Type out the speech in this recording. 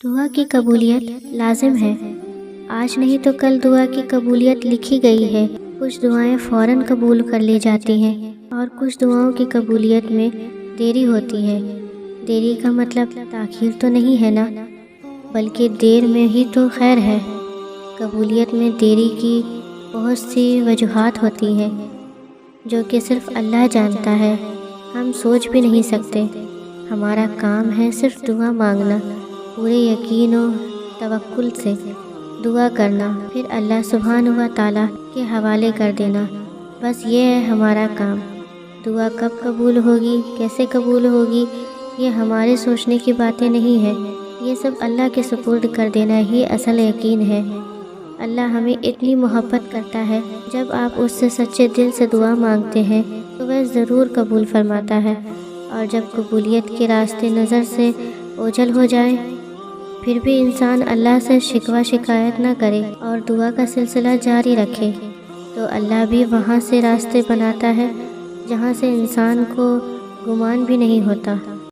دعا کی قبولیت لازم ہے۔ آج نہیں تو کل دعا کی قبولیت لکھی گئی ہے۔ کچھ دعائیں فوراً قبول کر لی جاتی ہیں اور کچھ دعاؤں کی قبولیت میں دیری ہوتی ہے۔ دیری کا مطلب تاخیر تو نہیں ہے نا، بلکہ دیر میں ہی تو خیر ہے۔ قبولیت میں دیری کی بہت سی وجوہات ہوتی ہیں جو کہ صرف اللہ جانتا ہے، ہم سوچ بھی نہیں سکتے۔ ہمارا کام ہے صرف دعا مانگنا، پورے یقین و توکل سے دعا کرنا، پھر اللہ سبحانہ و تعالیٰ کے حوالے کر دینا۔ بس یہ ہے ہمارا کام۔ دعا کب قبول ہوگی، کیسے قبول ہوگی، یہ ہمارے سوچنے کی باتیں نہیں ہیں۔ یہ سب اللہ کے سپرد کر دینا ہی اصل یقین ہے۔ اللہ ہمیں اتنی محبت کرتا ہے، جب آپ اس سے سچے دل سے دعا مانگتے ہیں تو وہ ضرور قبول فرماتا ہے، اور جب قبولیت کے راستے نظر سے اوجھل ہو جائیں پھر بھی انسان اللہ سے شکوہ شکایت نہ کرے اور دعا کا سلسلہ جاری رکھے تو اللہ بھی وہاں سے راستے بناتا ہے جہاں سے انسان کو گمان بھی نہیں ہوتا۔